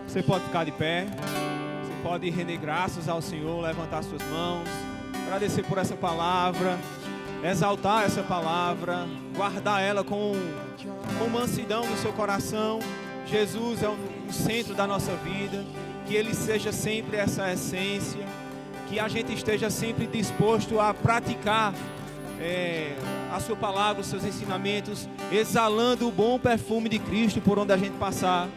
Você pode ficar de pé, você pode render graças ao Senhor, levantar suas mãos, agradecer por essa palavra, exaltar essa palavra, guardar ela com mansidão no seu coração. Jesus é o centro da nossa vida, que Ele seja sempre essa essência, que a gente esteja sempre disposto a praticar a sua palavra, os seus ensinamentos, exalando o bom perfume de Cristo por onde a gente passar.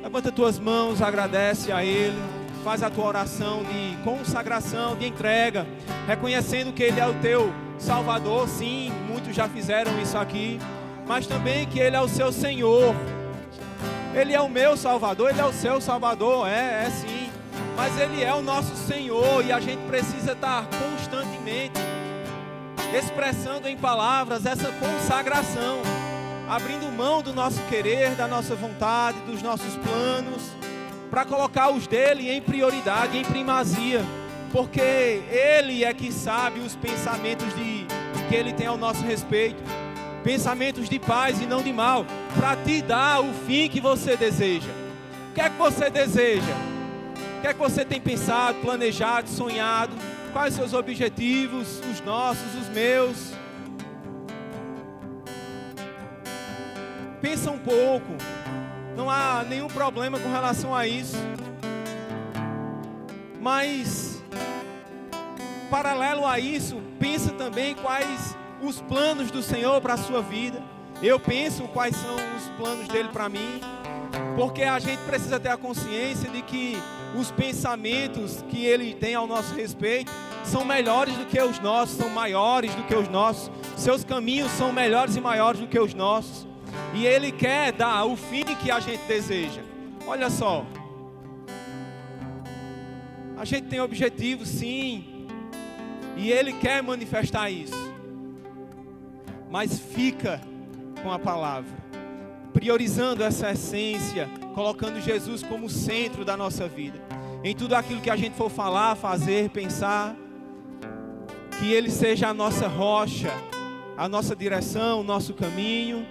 Levanta tuas mãos, agradece a Ele, faz a tua oração de consagração, de entrega, reconhecendo que Ele é o teu Salvador. Sim, muitos já fizeram isso aqui, mas também que Ele é o seu Senhor. Ele é o meu Salvador, Ele é o seu Salvador, é sim, mas Ele é o nosso Senhor, e a gente precisa estar constantemente expressando em palavras essa consagração, abrindo mão do nosso querer, da nossa vontade, dos nossos planos, para colocar os dele em prioridade, em primazia, porque Ele é que sabe os pensamentos que Ele tem ao nosso respeito, pensamentos de paz e não de mal, para te dar o fim que você deseja. O que é que você deseja? O que é que você tem pensado, planejado, sonhado? Quais os seus objetivos, os nossos, os meus? Pensa um pouco, não há nenhum problema com relação a isso. Mas, paralelo a isso, pensa também quais os planos do Senhor para a sua vida. Eu penso quais são os planos dele para mim, porque a gente precisa ter a consciência de que os pensamentos que Ele tem ao nosso respeito são melhores do que os nossos, são maiores do que os nossos. Seus caminhos são melhores e maiores do que os nossos, e Ele quer dar o fim que a gente deseja. Olha só, a gente tem objetivos, sim, e Ele quer manifestar isso, mas fica com a palavra, priorizando essa essência, colocando Jesus como centro da nossa vida. Em tudo aquilo que a gente for falar, fazer, pensar, que Ele seja a nossa rocha, a nossa direção, o nosso caminho,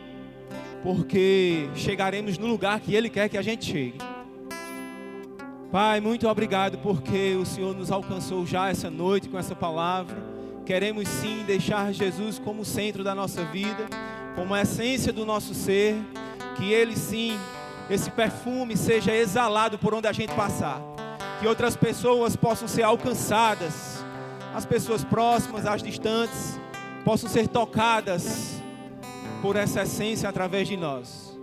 porque chegaremos no lugar que Ele quer que a gente chegue. Pai, muito obrigado, porque o Senhor nos alcançou já essa noite com essa palavra. Queremos sim deixar Jesus como centro da nossa vida, como a essência do nosso ser, que Ele sim, esse perfume seja exalado por onde a gente passar, que outras pessoas possam ser alcançadas, as pessoas próximas, as distantes, possam ser tocadas por essa essência através de nós.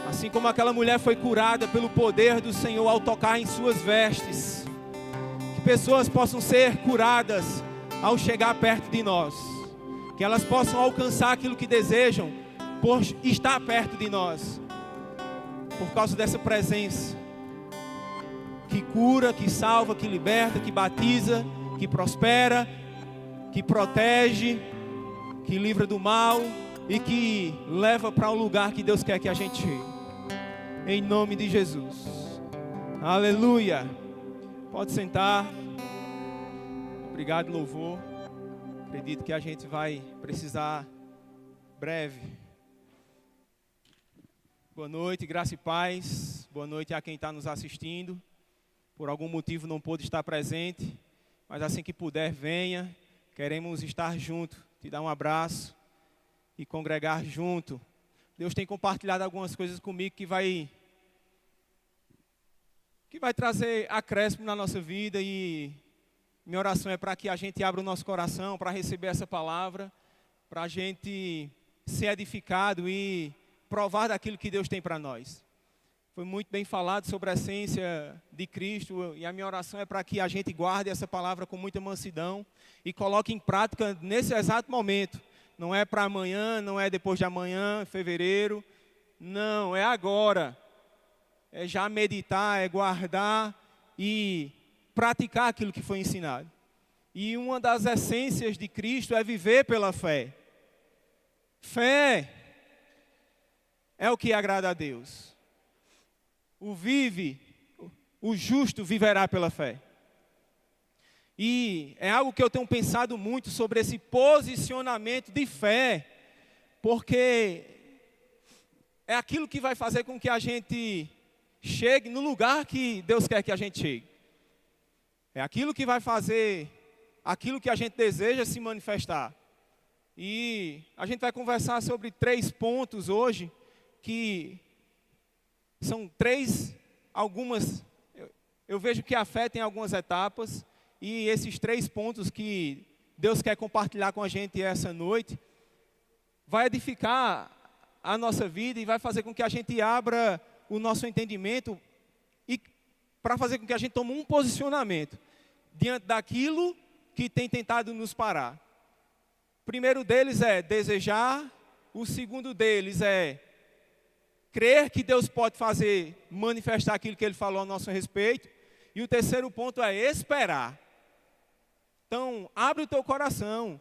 Assim como aquela mulher foi curada pelo poder do Senhor ao tocar em suas vestes, que pessoas possam ser curadas ao chegar perto de nós, que elas possam alcançar aquilo que desejam por estar perto de nós, por causa dessa presença que cura, que salva, que liberta, que batiza, que prospera, que protege, que livra do mal e que leva para o lugar que Deus quer que a gente chegue. Em nome de Jesus. Aleluia. Pode sentar. Obrigado, louvor. Acredito que a gente vai precisar breve. Boa noite, graça e paz. Boa noite a quem está nos assistindo. Por algum motivo não pôde estar presente, mas assim que puder, venha. Queremos estar junto, te dar um abraço e congregar junto. Deus tem compartilhado algumas coisas comigo que vai trazer acréscimo na nossa vida, e minha oração é para que a gente abra o nosso coração para receber essa palavra, para a gente ser edificado e provar daquilo que Deus tem para nós. Foi muito bem falado sobre a essência de Cristo, e a minha oração é para que a gente guarde essa palavra com muita mansidão e coloque em prática nesse exato momento. Não é para amanhã, não é depois de amanhã, fevereiro, não, é agora. É já meditar, é guardar e praticar aquilo que foi ensinado. E uma das essências de Cristo é viver pela fé. Fé é o que agrada a Deus. O justo viverá pela fé. E é algo que eu tenho pensado muito sobre esse posicionamento de fé, porque é aquilo que vai fazer com que a gente chegue no lugar que Deus quer que a gente chegue. É aquilo que vai fazer aquilo que a gente deseja se manifestar. E a gente vai conversar sobre 3 pontos hoje, que são eu vejo que a fé tem algumas etapas, e esses 3 pontos que Deus quer compartilhar com a gente essa noite, vai edificar a nossa vida e vai fazer com que a gente abra o nosso entendimento e para fazer com que a gente tome um posicionamento diante daquilo que tem tentado nos parar. O primeiro deles é desejar, o segundo deles é crer que Deus pode fazer, manifestar aquilo que Ele falou a nosso respeito, e o terceiro ponto é esperar. Então, abre o teu coração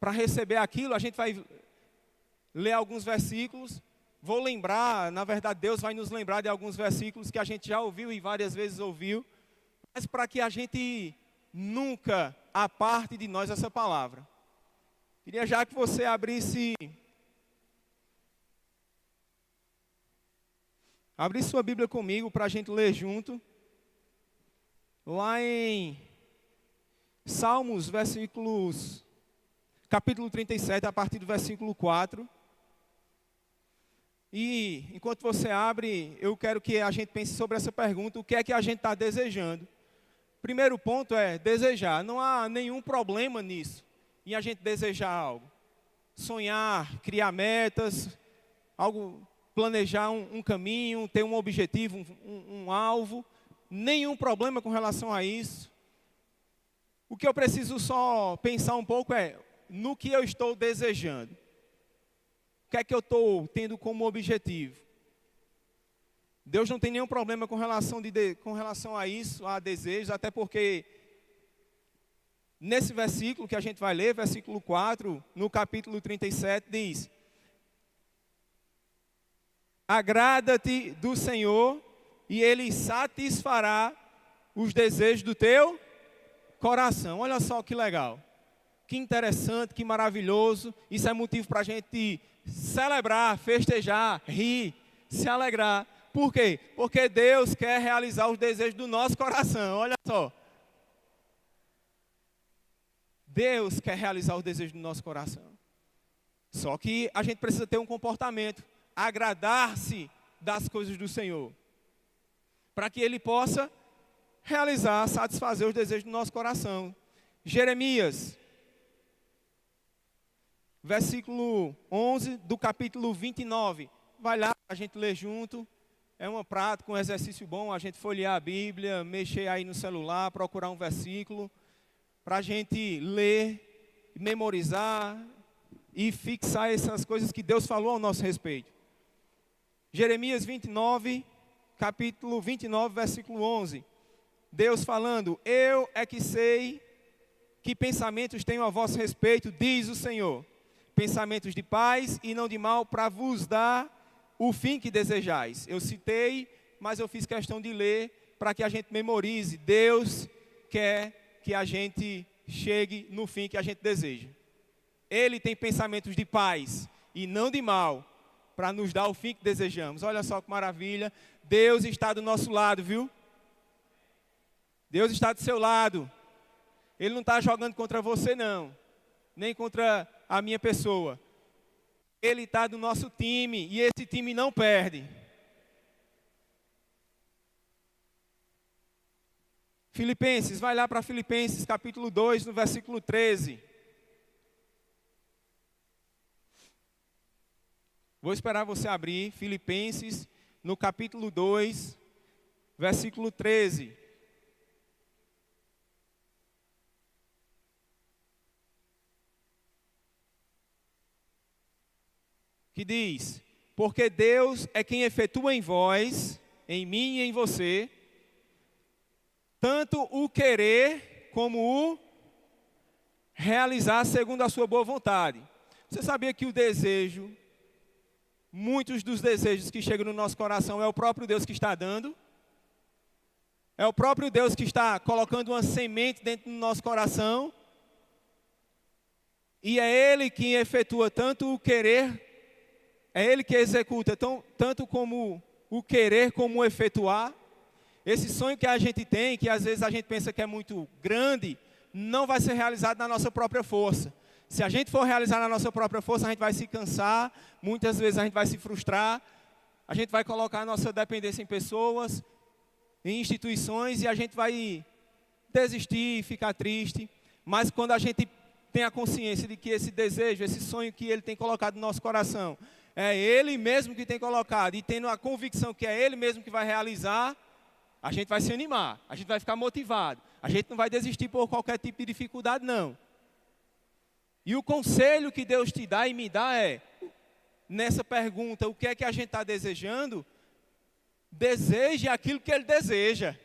para receber aquilo. A gente vai ler alguns versículos. Vou lembrar, na verdade, Deus vai nos lembrar de alguns versículos que a gente já ouviu e várias vezes ouviu. Mas para que a gente nunca aparte de nós essa palavra. Queria já que você abrisse sua Bíblia comigo para a gente ler junto. Lá em Salmos, capítulo 37, a partir do versículo 4. E enquanto você abre, eu quero que a gente pense sobre essa pergunta: o que é que a gente está desejando? Primeiro ponto é desejar. Não há nenhum problema nisso, em a gente desejar algo. Sonhar, criar metas, planejar um caminho, ter um objetivo, um alvo. Nenhum problema com relação a isso. O que eu preciso só pensar um pouco é no que eu estou desejando. O que é que eu estou tendo como objetivo? Deus não tem nenhum problema com relação a isso, a desejos, até porque nesse versículo que a gente vai ler, versículo 4, no capítulo 37, diz: agrada-te do Senhor e Ele satisfará os desejos do teu coração. Olha só que legal, que interessante, que maravilhoso. Isso é motivo para a gente celebrar, festejar, rir, se alegrar. Por quê? Porque Deus quer realizar os desejos do nosso coração. Olha só. Deus quer realizar os desejos do nosso coração. Só que a gente precisa ter um comportamento, agradar-se das coisas do Senhor, para que Ele possa realizar, satisfazer os desejos do nosso coração. Jeremias, versículo 11 do capítulo 29. Vai lá, a gente lê junto. É uma prática, um exercício bom, a gente folhear a Bíblia, mexer aí no celular, procurar um versículo, para a gente ler, memorizar e fixar essas coisas que Deus falou ao nosso respeito. Jeremias 29, capítulo 29, versículo 11. Deus falando: eu é que sei que pensamentos tenho a vosso respeito, diz o Senhor. Pensamentos de paz e não de mal, para vos dar o fim que desejais. Eu citei, mas eu fiz questão de ler para que a gente memorize. Deus quer que a gente chegue no fim que a gente deseja. Ele tem pensamentos de paz e não de mal, para nos dar o fim que desejamos. Olha só que maravilha. Deus está do nosso lado, viu? Deus está do seu lado. Ele não está jogando contra você, não. Nem contra a minha pessoa. Ele está do nosso time e esse time não perde. Filipenses, vai lá para Filipenses capítulo 2, no versículo 13. Vou esperar você abrir Filipenses no capítulo 2, versículo 13. Que diz: porque Deus é quem efetua em vós, em mim e em você, tanto o querer como o realizar segundo a sua boa vontade. Você sabia que o desejo, muitos dos desejos que chegam no nosso coração é o próprio Deus que está dando? É o próprio Deus que está colocando uma semente dentro do nosso coração. E é Ele que efetua tanto o querer, é Ele que executa tanto como o querer como o efetuar. Esse sonho que a gente tem, que às vezes a gente pensa que é muito grande, não vai ser realizado na nossa própria força. Se a gente for realizar na nossa própria força, a gente vai se cansar, muitas vezes a gente vai se frustrar, a gente vai colocar a nossa dependência em pessoas, em instituições, e a gente vai desistir, ficar triste. Mas quando a gente tem a consciência de que esse desejo, esse sonho que Ele tem colocado no nosso coração, é Ele mesmo que tem colocado, e tendo a convicção que é Ele mesmo que vai realizar, a gente vai se animar, a gente vai ficar motivado, a gente não vai desistir por qualquer tipo de dificuldade, não. E o conselho que Deus te dá e me dá é, nessa pergunta, o que é que a gente está desejando? Deseje aquilo que Ele deseja.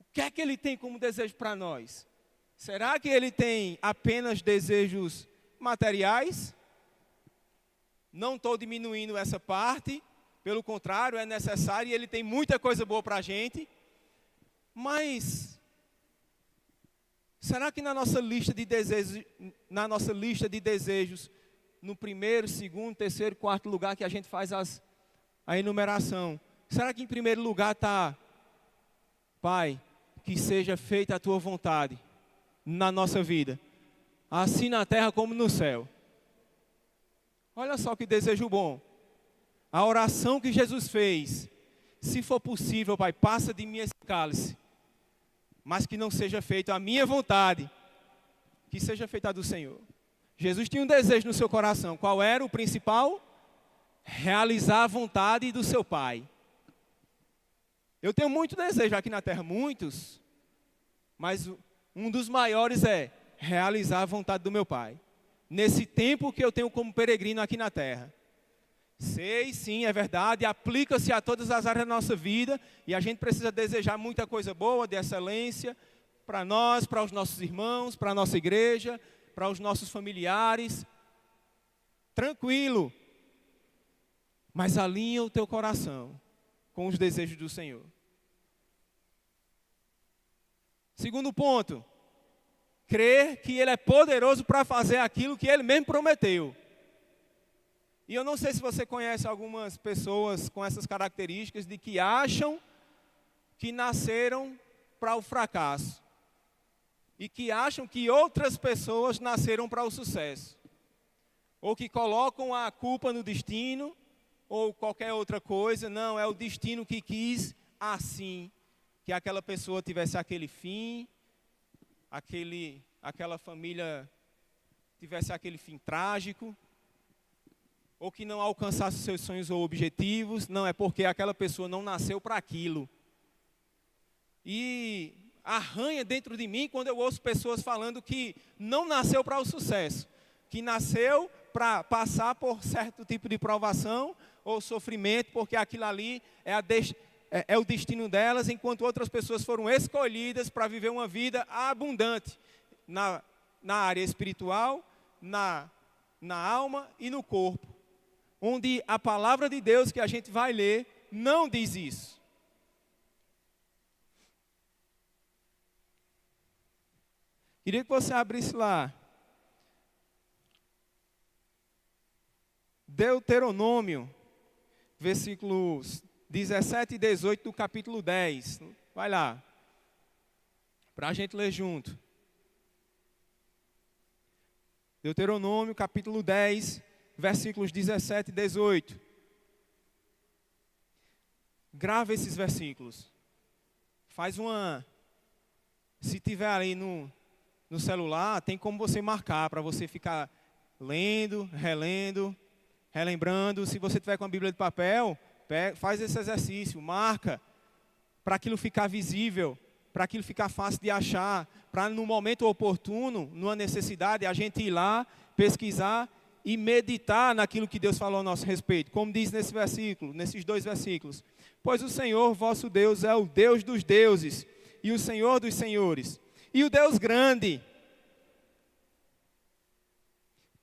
O que é que Ele tem como desejo para nós? Será que Ele tem apenas desejos materiais? Não estou diminuindo essa parte, pelo contrário, é necessário e Ele tem muita coisa boa para a gente. Mas será que na nossa lista de desejos, no primeiro, segundo, terceiro, quarto lugar que a gente faz a enumeração, será que em primeiro lugar está, Pai, que seja feita a Tua vontade na nossa vida, assim na terra como no céu? Olha só que desejo bom. A oração que Jesus fez, se for possível, Pai, passa de mim esse cálice, mas que não seja feita a minha vontade, que seja feita a do Senhor. Jesus tinha um desejo no seu coração. Qual era o principal? Realizar a vontade do seu Pai. Eu tenho muito desejo aqui na terra, muitos, mas um dos maiores é realizar a vontade do meu Pai. Nesse tempo que eu tenho como peregrino aqui na terra. Sei, sim, é verdade, aplica-se a todas as áreas da nossa vida e a gente precisa desejar muita coisa boa, de excelência, para nós, para os nossos irmãos, para a nossa igreja, para os nossos familiares. Tranquilo, mas alinha o teu coração com os desejos do Senhor. Segundo ponto, crer que Ele é poderoso para fazer aquilo que Ele mesmo prometeu. E eu não sei se você conhece algumas pessoas com essas características de que acham que nasceram para o fracasso. E que acham que outras pessoas nasceram para o sucesso. Ou que colocam a culpa no destino, ou qualquer outra coisa. Não, é o destino que quis assim, que aquela pessoa tivesse aquele fim, aquela família tivesse aquele fim trágico. Ou que não alcançasse seus sonhos ou objetivos, não, é porque aquela pessoa não nasceu para aquilo. E arranha dentro de mim quando eu ouço pessoas falando que não nasceu para o sucesso, que nasceu para passar por certo tipo de provação ou sofrimento, porque aquilo ali é o destino delas, enquanto outras pessoas foram escolhidas para viver uma vida abundante na área espiritual, na alma e no corpo. Onde a palavra de Deus que a gente vai ler não diz isso. Queria que você abrisse lá. Deuteronômio, versículos 17 e 18 do capítulo 10. Vai lá, para a gente ler junto. Deuteronômio, capítulo 10, versículos 17 e 18. Grava esses versículos. Se tiver aí no celular, tem como você marcar, para você ficar lendo, relendo, relembrando. Se você tiver com a Bíblia de papel, faz esse exercício, marca, para aquilo ficar visível, para aquilo ficar fácil de achar, para no momento oportuno, numa necessidade, a gente ir lá, pesquisar e meditar naquilo que Deus falou a nosso respeito. Como diz nesse versículo, nesses dois versículos. Pois o Senhor, vosso Deus, é o Deus dos deuses e o Senhor dos senhores. E o Deus grande,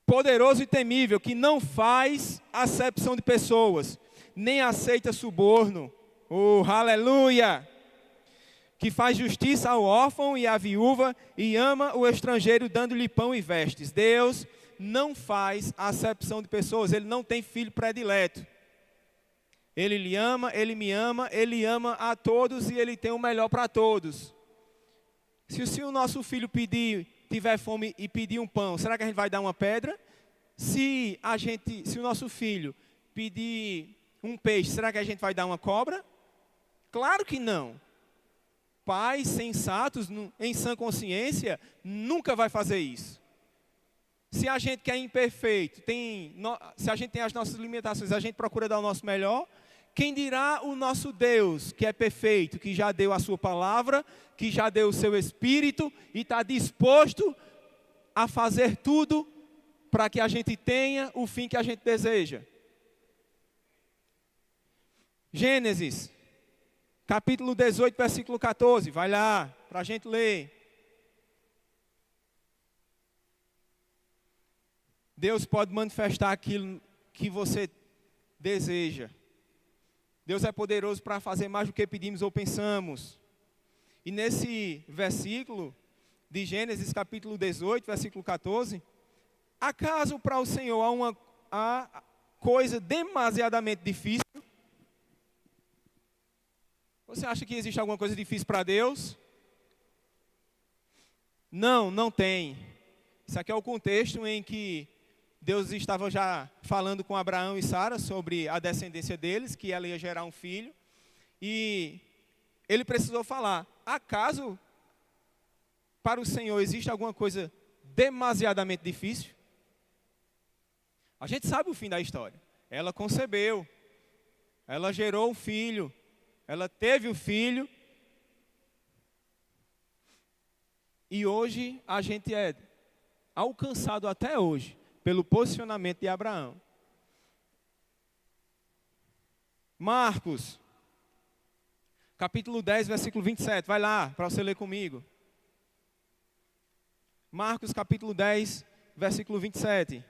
poderoso e temível, que não faz acepção de pessoas, nem aceita suborno. Oh, aleluia! Que faz justiça ao órfão e à viúva e ama o estrangeiro, dando-lhe pão e vestes. Deus não faz acepção de pessoas, Ele não tem filho predileto. Ele lhe ama, Ele me ama, Ele ama a todos e Ele tem o melhor para todos. Se o nosso filho tiver fome e pedir um pão, será que a gente vai dar uma pedra? Se o nosso filho pedir um peixe, será que a gente vai dar uma cobra? Claro que não. Pais sensatos, em sã consciência, nunca vai fazer isso. Se a gente que é imperfeito, se a gente tem as nossas limitações, a gente procura dar o nosso melhor, quem dirá o nosso Deus, que é perfeito, que já deu a sua palavra, que já deu o seu Espírito e está disposto a fazer tudo para que a gente tenha o fim que a gente deseja. Gênesis, capítulo 18, versículo 14, vai lá, para a gente ler. Deus pode manifestar aquilo que você deseja. Deus é poderoso para fazer mais do que pedimos ou pensamos. E nesse versículo de Gênesis, capítulo 18, versículo 14, acaso para o Senhor há coisa demasiadamente difícil? Você acha que existe alguma coisa difícil para Deus? Não, não tem. Isso aqui é o contexto em que Deus estava já falando com Abraão e Sara sobre a descendência deles, que ela ia gerar um filho. E ele precisou falar, acaso para o Senhor existe alguma coisa demasiadamente difícil? A gente sabe o fim da história. Ela concebeu, ela gerou um filho, ela teve o filho. E hoje a gente é alcançado até hoje pelo posicionamento de Abraão. Marcos, capítulo 10, versículo 27. Vai lá, para você ler comigo. Marcos, capítulo 10, versículo 27.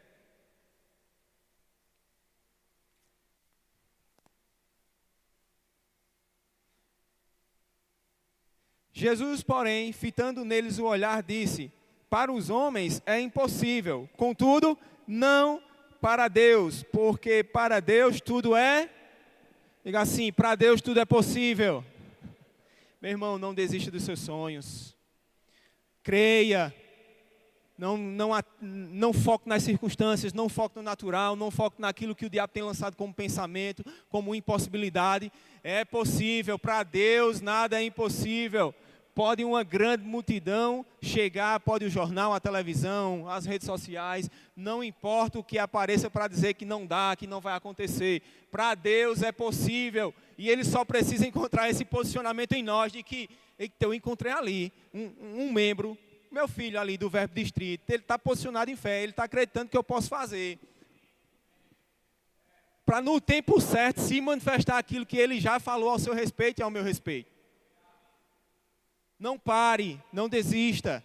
Jesus, porém, fitando neles o olhar, disse: para os homens é impossível, contudo, não para Deus, porque para Deus tudo é... Diga assim, para Deus tudo é possível. Meu irmão, não desista dos seus sonhos. Creia. Não foque nas circunstâncias, não foque no natural, não foque naquilo que o diabo tem lançado como pensamento, como impossibilidade. É possível, para Deus nada é impossível. Pode uma grande multidão chegar, pode o jornal, a televisão, as redes sociais, não importa o que apareça para dizer que não dá, que não vai acontecer. Para Deus é possível e Ele só precisa encontrar esse posicionamento em nós de que eu encontrei ali um membro, meu filho ali do Verbo Distrito, ele está posicionado em fé, ele está acreditando que eu posso fazer. Para no tempo certo se manifestar aquilo que Ele já falou ao seu respeito e ao meu respeito. Não pare, não desista.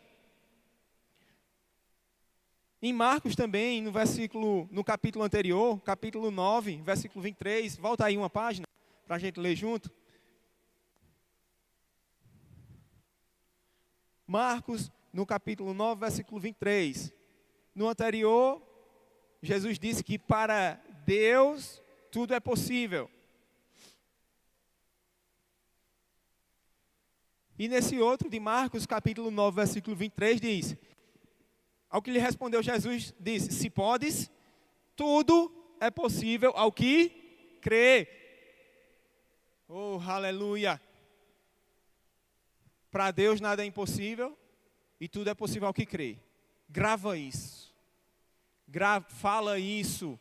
Em Marcos também, no capítulo anterior, capítulo 9, versículo 23, volta aí uma página, para a gente ler junto. Marcos, no capítulo 9, versículo 23. No anterior, Jesus disse que para Deus tudo é possível. E nesse outro de Marcos, capítulo 9, versículo 23, diz: ao que lhe respondeu Jesus, disse: se podes, tudo é possível ao que crê. Oh, aleluia! Para Deus nada é impossível e tudo é possível ao que crê. Grava isso. Fala isso.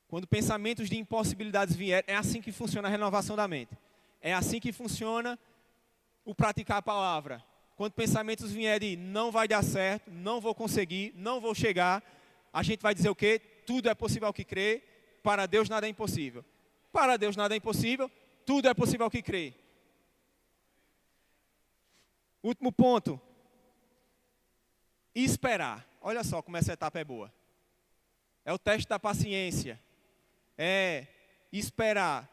Quando pensamentos de impossibilidades vierem, é assim que funciona a renovação da mente. É assim que funciona o praticar a palavra. Quando pensamentos vierem de não vai dar certo, não vou conseguir, não vou chegar, a gente vai dizer o quê? Tudo é possível ao que crê, para Deus nada é impossível. Para Deus nada é impossível, tudo é possível ao que crê. Último ponto. Esperar. Olha só como essa etapa é boa. É o teste da paciência. É esperar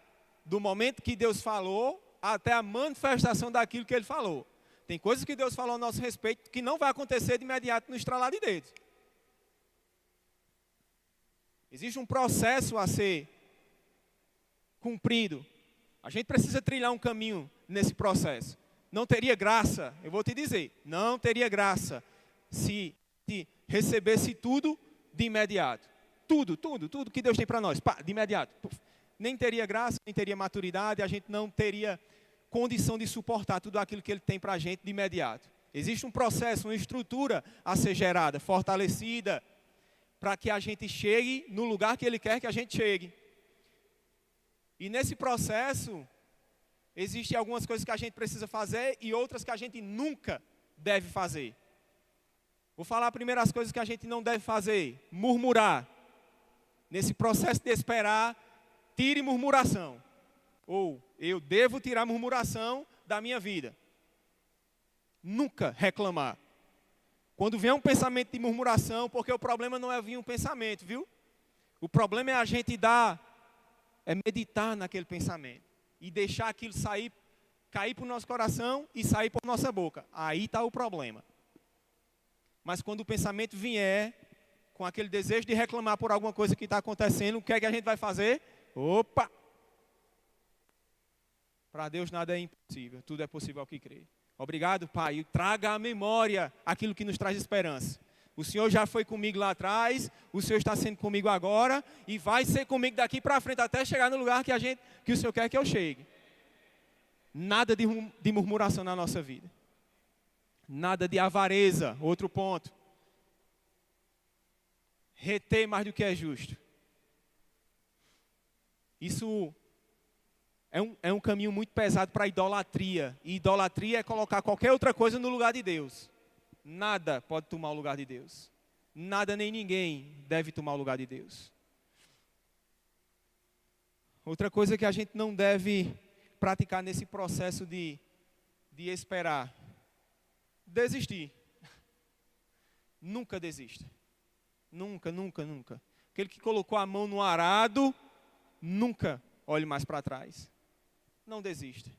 do momento que Deus falou até a manifestação daquilo que Ele falou. Tem coisas que Deus falou a nosso respeito que não vai acontecer de imediato no estralar de dedos. Existe um processo a ser cumprido. A gente precisa trilhar um caminho nesse processo. Não teria graça, eu vou te dizer, não teria graça se recebesse tudo de imediato. Tudo que Deus tem para nós, pá, de imediato. Nem teria graça, nem teria maturidade, a gente não teria condição de suportar tudo aquilo que Ele tem para a gente de imediato. Existe um processo, uma estrutura a ser gerada, fortalecida, para que a gente chegue no lugar que Ele quer que a gente chegue. E nesse processo, existem algumas coisas que a gente precisa fazer e outras que a gente nunca deve fazer. Vou falar primeiro as coisas que a gente não deve fazer. Murmurar. Nesse processo de esperar, tire murmuração. Ou eu devo tirar murmuração da minha vida. Nunca reclamar. Quando vier um pensamento de murmuração, porque o problema não é vir um pensamento, viu? O problema é a gente meditar naquele pensamento. E deixar aquilo cair para o nosso coração e sair por nossa boca. Aí está o problema. Mas quando o pensamento vier, com aquele desejo de reclamar por alguma coisa que está acontecendo, o que é que a gente vai fazer? Opa! Para Deus nada é impossível, tudo é possível ao que crê. Obrigado, Pai. Traga à memória aquilo que nos traz esperança. O Senhor já foi comigo lá atrás, o Senhor está sendo comigo agora e vai ser comigo daqui para frente até chegar no lugar que o Senhor quer que eu chegue. Nada de murmuração na nossa vida. Nada de avareza, outro ponto. Reter mais do que é justo. Isso é um caminho muito pesado para a idolatria. E idolatria é colocar qualquer outra coisa no lugar de Deus. Nada pode tomar o lugar de Deus. Nada nem ninguém deve tomar o lugar de Deus. Outra coisa que a gente não deve praticar nesse processo de esperar. Desistir. Nunca desista. Nunca. Aquele que colocou a mão no arado, nunca olhe mais para trás. Não desista.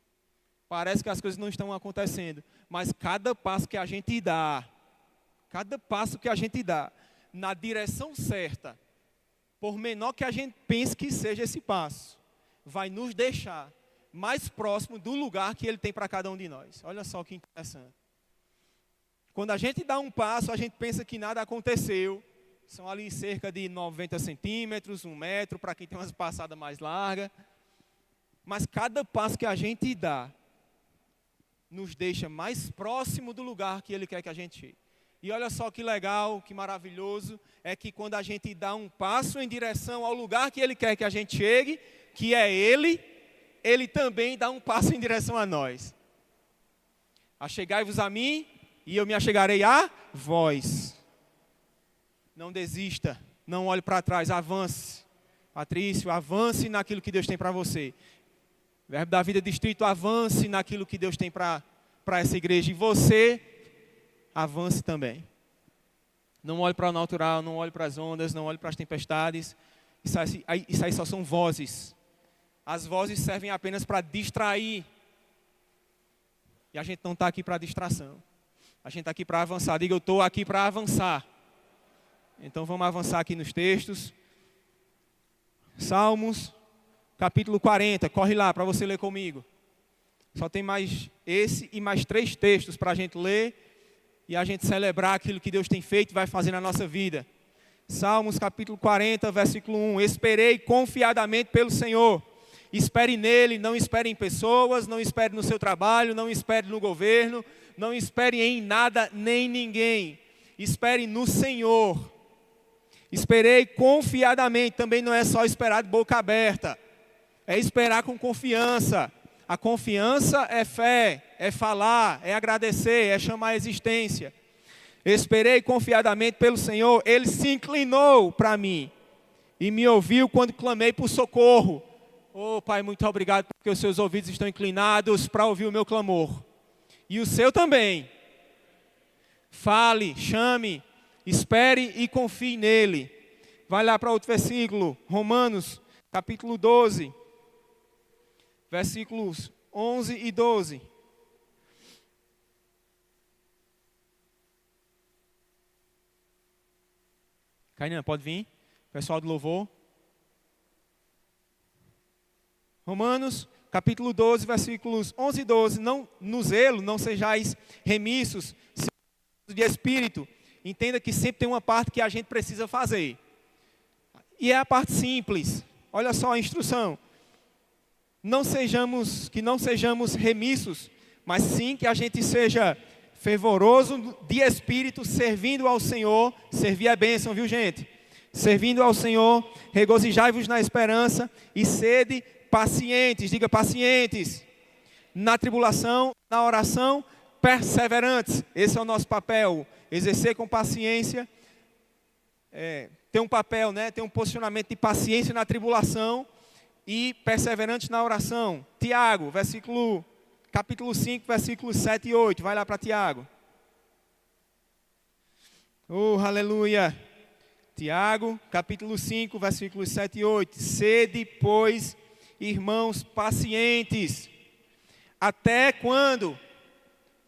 Parece que as coisas não estão acontecendo, mas cada passo que a gente dá na direção certa, por menor que a gente pense que seja esse passo, vai nos deixar mais próximo do lugar que Ele tem para cada um de nós. Olha só que interessante. Quando a gente dá um passo, a gente pensa que nada aconteceu. São ali cerca de 90 centímetros, 1 metro, para quem tem umas passadas mais largas. Mas cada passo que a gente dá, nos deixa mais próximo do lugar que Ele quer que a gente chegue. E olha só que legal, que maravilhoso, é que quando a gente dá um passo em direção ao lugar que Ele quer que a gente chegue, que é Ele também dá um passo em direção a nós. Achegai-vos a mim, e eu me achegarei a vós. Não desista, não olhe para trás, avance. Patrício, avance naquilo que Deus tem para você. Verbo da Vida Distrito, avance naquilo que Deus tem para essa igreja. E você, avance também. Não olhe para o natural, não olhe para as ondas, não olhe para as tempestades. Isso aí só são vozes. As vozes servem apenas para distrair. E a gente não está aqui para distração. A gente está aqui para avançar. Diga, eu estou aqui para avançar. Então vamos avançar aqui nos textos. Salmos, capítulo 40. Corre lá para você ler comigo. Só tem mais esse e mais 3 textos para a gente ler. E a gente celebrar aquilo que Deus tem feito e vai fazer na nossa vida. Salmos, capítulo 40, versículo 1. Esperei confiadamente pelo Senhor. Espere nele, não espere em pessoas, não espere no seu trabalho, não espere no governo, não espere em nada nem ninguém. Espere no Senhor. Esperei confiadamente, também não é só esperar de boca aberta. É esperar com confiança. A confiança é fé, é falar, é agradecer, é chamar a existência. Esperei confiadamente pelo Senhor, Ele se inclinou para mim e me ouviu quando clamei por socorro. Oh, Pai, muito obrigado porque os seus ouvidos estão inclinados para ouvir o meu clamor. E o seu também. Fale, chame, espere e confie nele. Vai lá para outro versículo, Romanos, capítulo 12, versículos 11 e 12. Kainan, pode vir? Pessoal do louvor. Romanos, capítulo 12, versículos 11 e 12. No zelo, não sejais remissos de espírito. Entenda que sempre tem uma parte que a gente precisa fazer. E é a parte simples. Olha só a instrução. Que não sejamos remissos, mas sim que a gente seja fervoroso de espírito, servindo ao Senhor. Servir é bênção, viu, gente? Servindo ao Senhor, regozijai-vos na esperança e sede pacientes, diga pacientes, na tribulação, na oração, perseverantes. Esse é o nosso papel, exercer com paciência, ter um papel, ter um posicionamento de paciência na tribulação e perseverantes na oração. Tiago, capítulo 5, versículos 7 e 8, vai lá para Tiago. Oh, aleluia! Tiago, capítulo 5, versículos 7 e 8. Sede, pois, irmãos, pacientes. Até quando?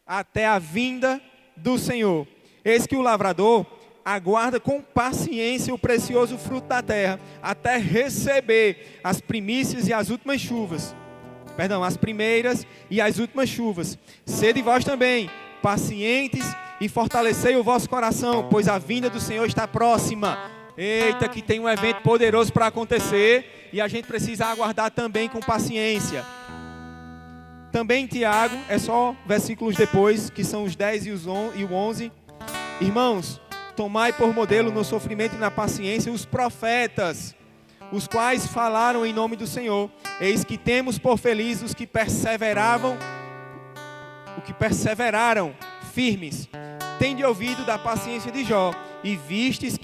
Até a vinda do Senhor. Eis que o lavrador aguarda com paciência o precioso fruto da terra, até receber as primícias e as últimas chuvas. As primeiras e as últimas chuvas. Sede vós também, pacientes, e fortalecei o vosso coração, pois a vinda do Senhor está próxima. Eita, que tem um evento poderoso para acontecer, e a gente precisa aguardar também com paciência. Também Tiago, é só versículos depois, que são os 10 e o 11. Irmãos, tomai por modelo no sofrimento e na paciência os profetas, os quais falaram em nome do Senhor. Eis que temos por felizes os que perseveraram firmes. Tende ouvido da paciência de Jó, e vistes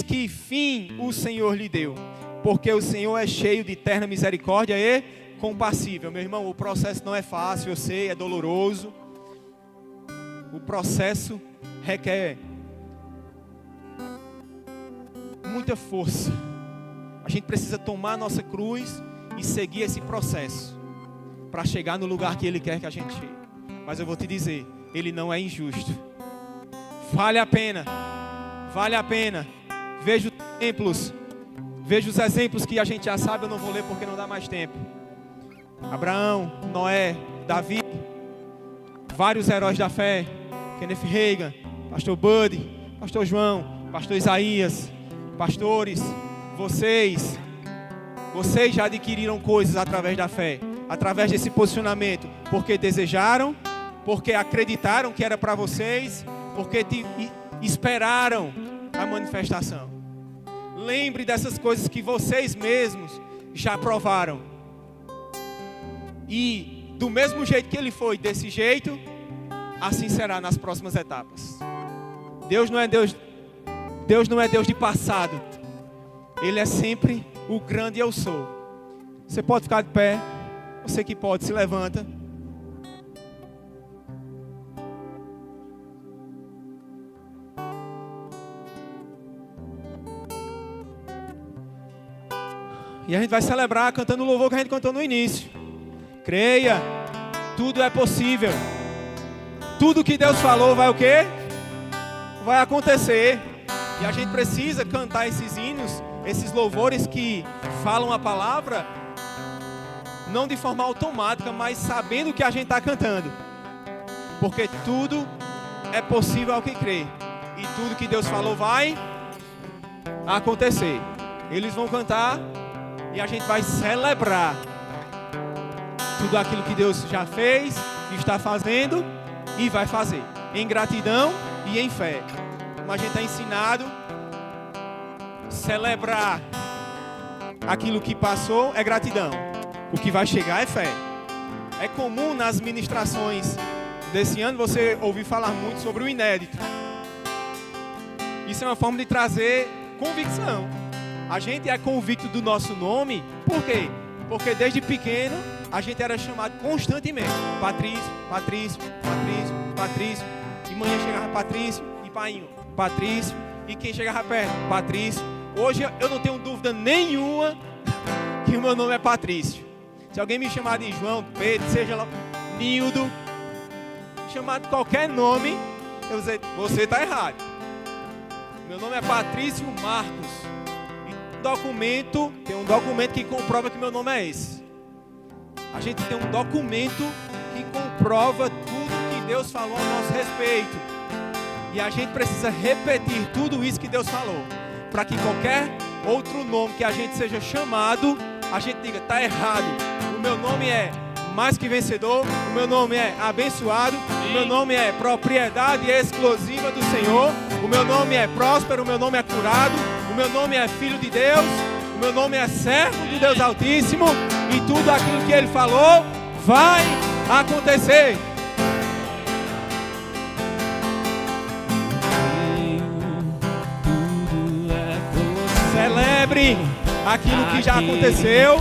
que fim o Senhor lhe deu, porque o Senhor é cheio de eterna misericórdia e compassível. Meu irmão, o processo não é fácil, eu sei, é doloroso. O processo requer muita força. A gente precisa tomar a nossa cruz e seguir esse processo para chegar no lugar que Ele quer que a gente chegue. Mas eu vou te dizer, Ele não é injusto. Vale a pena. Vale a pena. Veja os exemplos que a gente já sabe, eu não vou ler porque não dá mais tempo. Abraão, Noé, Davi, vários heróis da fé, Kenneth Reagan, Pastor Bud, Pastor João, Pastor Isaías, pastores, vocês já adquiriram coisas através da fé, através desse posicionamento, porque desejaram, porque acreditaram que era para vocês, porque esperaram a manifestação. Lembre dessas coisas que vocês mesmos já provaram. E do mesmo jeito que ele foi, desse jeito, assim será nas próximas etapas. Deus não é Deus de passado. Ele é sempre o grande eu sou. Você pode ficar de pé. Você que pode, se levanta. E a gente vai celebrar cantando o louvor que a gente cantou no início. Creia, tudo é possível. Tudo que Deus falou vai o quê? Vai acontecer. E a gente precisa cantar esses hinos, esses louvores que falam a palavra, não de forma automática, mas sabendo o que a gente está cantando. Porque tudo é possível ao que crê. E tudo que Deus falou vai acontecer. Eles vão cantar e a gente vai celebrar tudo aquilo que Deus já fez, está fazendo e vai fazer. Em gratidão e em fé. Como a gente é ensinado, celebrar aquilo que passou é gratidão. O que vai chegar é fé. É comum nas ministrações desse ano você ouvir falar muito sobre o inédito. Isso é uma forma de trazer convicção. A gente é convicto do nosso nome, por quê? Porque desde pequeno a gente era chamado constantemente. Patrício, Patrício, Patrício, Patrício. De manhã chegava Patrício e Painho. Patrício. E quem chegava perto? Patrício. Hoje eu não tenho dúvida nenhuma que o meu nome é Patrício. Se alguém me chamar de João, Pedro, seja lá Nildo, chamar de qualquer nome, eu vou dizer, você está errado. Meu nome é Patrício Marcos. documento, tem um documento que comprova que meu nome é esse. A gente tem um documento que comprova tudo que Deus falou a nosso respeito. E a gente precisa repetir tudo isso que Deus falou, para que qualquer outro nome que a gente seja chamado, a gente diga, está errado. O meu nome é mais que vencedor, o meu nome é abençoado, o meu nome é propriedade exclusiva do Senhor, o meu nome é próspero, o meu nome é curado, o meu nome é filho de Deus, o meu nome é servo de Deus Altíssimo, e tudo aquilo que Ele falou vai acontecer. Celebre aquilo que já aconteceu.